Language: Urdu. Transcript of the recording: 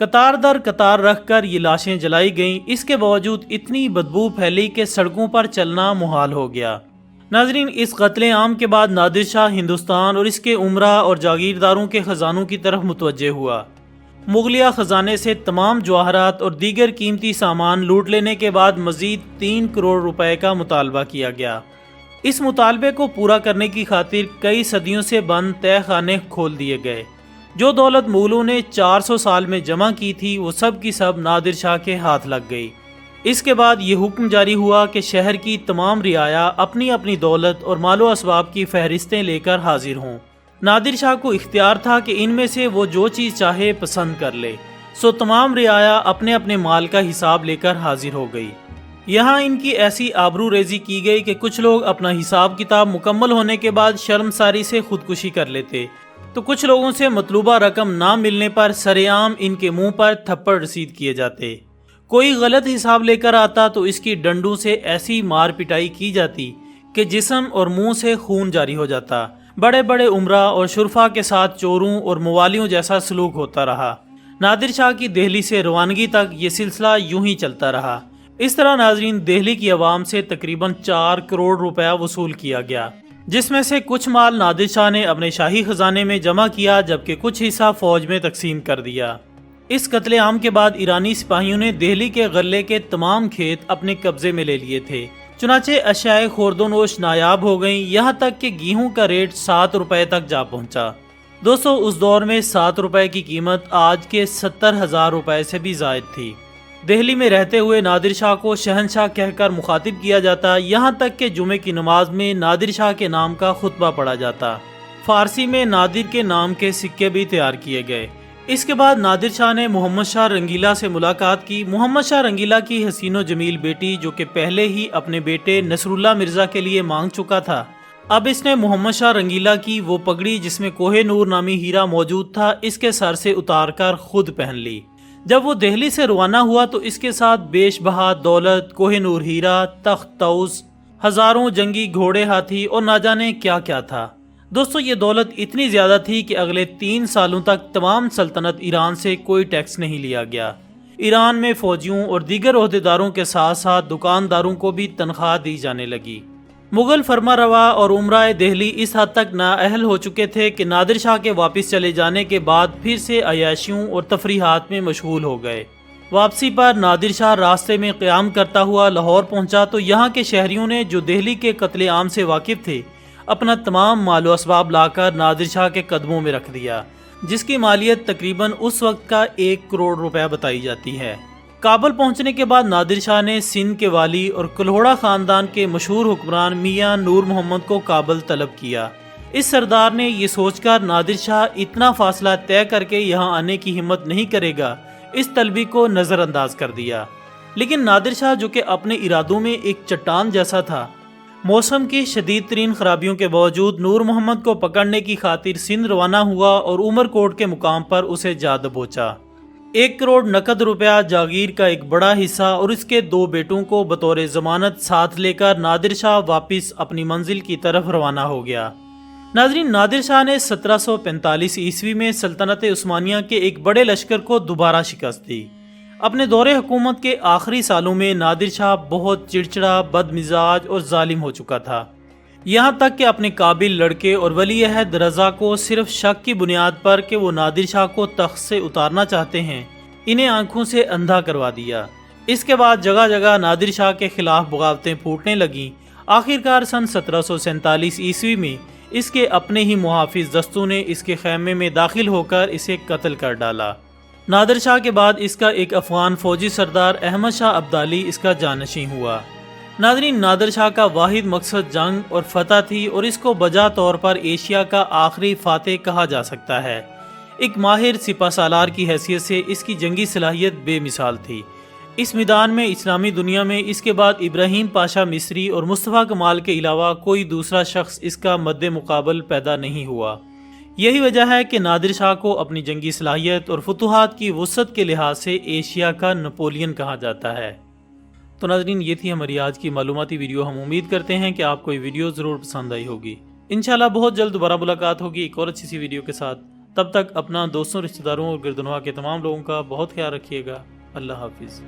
قطار در قطار رکھ کر یہ لاشیں جلائی گئیں، اس کے باوجود اتنی بدبو پھیلی کہ سڑکوں پر چلنا محال ہو گیا۔ ناظرین، اس قتل عام کے بعد نادر شاہ ہندوستان اور اس کے امراء اور جاگیرداروں کے خزانوں کی طرف متوجہ ہوا۔ مغلیہ خزانے سے تمام جواہرات اور دیگر قیمتی سامان لوٹ لینے کے بعد مزید 3 کروڑ روپے کا مطالبہ کیا گیا۔ اس مطالبے کو پورا کرنے کی خاطر کئی صدیوں سے بند تہہ خانے کھول دیے گئے۔ جو دولت مغلوں نے 400 سال میں جمع کی تھی وہ سب کی سب نادر شاہ کے ہاتھ لگ گئی۔ اس کے بعد یہ حکم جاری ہوا کہ شہر کی تمام رعایا اپنی اپنی دولت اور مال و اسباب کی فہرستیں لے کر حاضر ہوں۔ نادر شاہ کو اختیار تھا کہ ان میں سے وہ جو چیز چاہے پسند کر لے، سو تمام رعایا اپنے اپنے مال کا حساب لے کر حاضر ہو گئی۔ یہاں ان کی ایسی آبرو ریزی کی گئی کہ کچھ لوگ اپنا حساب کتاب مکمل ہونے کے بعد شرمساری سے خودکشی کر لیتے، تو کچھ لوگوں سے مطلوبہ رقم نہ ملنے پر سرعام ان کے منہ پر تھپڑ رسید کیے جاتے۔ کوئی غلط حساب لے کر آتا تو اس کی ڈنڈوں سے ایسی مار پٹائی کی جاتی کہ جسم اور منہ سے خون جاری ہو جاتا۔ بڑے بڑے امراء اور شرفاء کے ساتھ چوروں اور موالیوں جیسا سلوک ہوتا رہا۔ نادر شاہ کی دہلی سے روانگی تک یہ سلسلہ یوں ہی چلتا رہا۔ اس طرح ناظرین، دہلی کی عوام سے تقریباً 4 کروڑ روپیہ وصول کیا گیا، جس میں سے کچھ مال نادر شاہ نے اپنے شاہی خزانے میں جمع کیا، جبکہ کچھ حصہ فوج میں تقسیم کر دیا۔ اس قتل عام کے بعد ایرانی سپاہیوں نے دہلی کے غلے کے تمام کھیت اپنے قبضے میں لے لیے تھے، چنانچہ اشیاء خورد و نوش نایاب ہو گئیں، یہاں تک کہ گیہوں کا ریٹ 7 روپے تک جا پہنچا۔ دوستو، اس دور میں 7 روپے کی قیمت آج کے 70,000 روپے سے بھی زائد تھی۔ دہلی میں رہتے ہوئے نادر شاہ کو شہنشاہ کہہ کر مخاطب کیا جاتا، یہاں تک کہ جمعے کی نماز میں نادر شاہ کے نام کا خطبہ پڑھا جاتا۔ فارسی میں نادر کے نام کے سکے بھی تیار کیے گئے۔ اس کے بعد نادر شاہ نے محمد شاہ رنگیلا سے ملاقات کی۔ محمد شاہ رنگیلا کی حسین و جمیل بیٹی، جو کہ پہلے ہی اپنے بیٹے نصر اللہ مرزا کے لیے مانگ چکا تھا، اب اس نے محمد شاہ رنگیلا کی وہ پگڑی جس میں کوہ نور نامی ہیرا موجود تھا، اس کے سر سے اتار کر خود پہن لی۔ جب وہ دہلی سے روانہ ہوا تو اس کے ساتھ بیش بہا دولت، کوہ نور ہیرا، تخت طوس، ہزاروں جنگی گھوڑے ہاتھی اور نہ جانے کیا کیا تھا۔ دوستو، یہ دولت اتنی زیادہ تھی کہ اگلے 3 سالوں تک تمام سلطنت ایران سے کوئی ٹیکس نہیں لیا گیا۔ ایران میں فوجیوں اور دیگر عہدیداروں کے ساتھ ساتھ دکانداروں کو بھی تنخواہ دی جانے لگی۔ مغل فرما روا اور امرائے دہلی اس حد تک نااہل ہو چکے تھے کہ نادر شاہ کے واپس چلے جانے کے بعد پھر سے عیاشیوں اور تفریحات میں مشغول ہو گئے۔ واپسی پر نادر شاہ راستے میں قیام کرتا ہوا لاہور پہنچا تو یہاں کے شہریوں نے، جو دہلی کے قتل عام سے واقف تھے، اپنا تمام مال و اسباب لا کر نادر شاہ کے قدموں میں رکھ دیا، جس کی مالیت تقریباً اس وقت کا 1 کروڑ روپے بتائی جاتی ہے۔ کابل پہنچنے کے بعد نادر شاہ نے سندھ کے والی اور کلہوڑا خاندان کے مشہور حکمران میاں نور محمد کو کابل طلب کیا۔ اس سردار نے یہ سوچ کر نادر شاہ اتنا فاصلہ طے کر کے یہاں آنے کی ہمت نہیں کرے گا، اس طلبی کو نظر انداز کر دیا۔ لیکن نادر شاہ، جو کہ اپنے ارادوں میں ایک چٹان جیسا تھا، موسم کی شدید ترین خرابیوں کے باوجود نور محمد کو پکڑنے کی خاطر سندھ روانہ ہوا اور عمر کوٹ کے مقام پر اسے جا دبوچا۔ 1 کروڑ نقد روپیہ، جاگیر کا ایک بڑا حصہ اور اس کے 2 بیٹوں کو بطور ضمانت ساتھ لے کر نادر شاہ واپس اپنی منزل کی طرف روانہ ہو گیا۔ ناظرین، نادر شاہ نے 1745 عیسوی میں سلطنت عثمانیہ کے ایک بڑے لشکر کو دوبارہ شکست دی۔ اپنے دور حکومت کے آخری سالوں میں نادر شاہ بہت چڑچڑا، بد مزاج اور ظالم ہو چکا تھا، یہاں تک کہ اپنے قابل لڑکے اور ولی عہد رضا کو صرف شک کی بنیاد پر کہ وہ نادر شاہ کو تخت سے اتارنا چاہتے ہیں، انہیں آنکھوں سے اندھا کروا دیا۔ اس کے بعد جگہ جگہ نادر شاہ کے خلاف بغاوتیں پھوٹنے لگیں۔ آخرکار سن 1747 عیسوی میں اس کے اپنے ہی محافظ دستوں نے اس کے خیمے میں داخل ہو کر اسے قتل کر ڈالا۔ نادر شاہ کے بعد اس کا ایک افغان فوجی سردار احمد شاہ ابدالی اس کا جانشین ہوا۔ ناظرین، نادر شاہ کا واحد مقصد جنگ اور فتح تھی اور اس کو بجا طور پر ایشیا کا آخری فاتح کہا جا سکتا ہے۔ ایک ماہر سپہ سالار کی حیثیت سے اس کی جنگی صلاحیت بے مثال تھی۔ اس میدان میں اسلامی دنیا میں اس کے بعد ابراہیم پاشا مصری اور مصطفیٰ کمال کے علاوہ کوئی دوسرا شخص اس کا مد مقابل پیدا نہیں ہوا۔ یہی وجہ ہے کہ نادر شاہ کو اپنی جنگی صلاحیت اور فتوحات کی وسعت کے لحاظ سے ایشیا کا نپولین کہا جاتا ہے۔ تو ناظرین، یہ تھی ہماری آج کی معلوماتی ویڈیو۔ ہم امید کرتے ہیں کہ آپ کو یہ ویڈیو ضرور پسند آئی ہوگی۔ انشاءاللہ بہت جلد دوبارہ ملاقات ہوگی ایک اور اچھی سی ویڈیو کے ساتھ۔ تب تک اپنا، دوستوں، رشتہ داروں اور گردنواں کے تمام لوگوں کا بہت خیال رکھیے گا۔ اللہ حافظ۔